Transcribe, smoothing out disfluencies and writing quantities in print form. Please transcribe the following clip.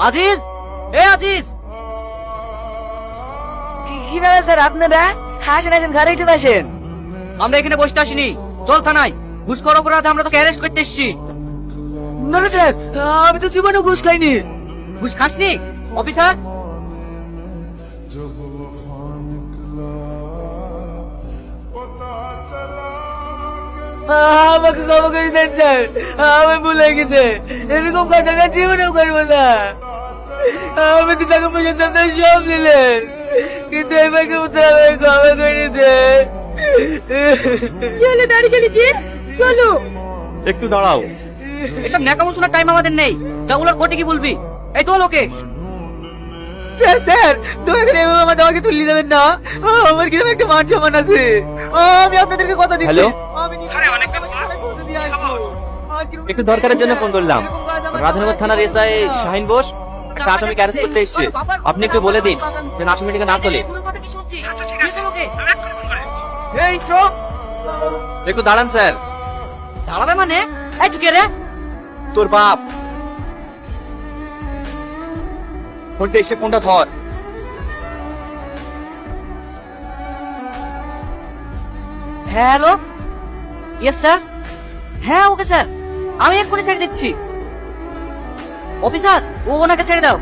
আজিজ, আজিজ। কি ব্যাপার স্যার আপনারা? আসেন আসেন, ঘরে একটু বসেন। আমরা এখানে বসতে আসিনি, চল থানায়। ঘুষখোর অপরাধে আমরা তোকে অ্যারেস্ট করতে এসেছি। না না স্যার, আমি তো জীবনে ঘুষ খাইনি। ঘুষ খাসনি অফিসার? আমাকে ক্ষমা করে দেন স্যার, আমি ভুলে গেছে। এরকম কাজ আমি আর জীবনেও করবো না। আমি তো টাকা পয়সা আপনারা সব নিলেন, কিন্তু এবারকে উত্তর আমাকে ক্ষমা করে দেন। কি হলো দাঁড়িয়ে গেলি যে? চলো। একটু দাঁড়াও। এসব ন্যাকামো শোনার টাইম আমাদের নেই। যাগুলোর কোর্টে কি বলবি? এই তো লোকে। স্যার স্যার, দয়া করে এভাবে আমাকে তুলে দেবেন না। আমার কিরকম একটা মান সম্মান আছে। আমি আপনাদেরকে কথা দিচ্ছি। হ্যালো? আমি নিজে পৌঁছে দিয়ে আসবো। আর কিরকম- একটু দরকারের জন্য ফোন করলাম। রাধানগর থানার এসআই শাহিন বোস একটা আসামিকে অ্যারেস্ট করতে এসেছে। আপনি একটু বলে দিন যেন আসামিটিকে না তোলে। পুরো কথা কি শুনছি? ঠিক আছে লোকে। এই চোখ, একটু দাঁড়ান স্যার। দাঁড়াবে মানে? এই চুকে রে। তোর বাপ ফোনটা এসে ফোনটা ধর। Hello, yes sir. হ্যাঁ ওকে স্যার, আমি এক্ষুনি ছেড়ে দিচ্ছি। অফিসার, ও ওনাকে ছেড়ে দাও।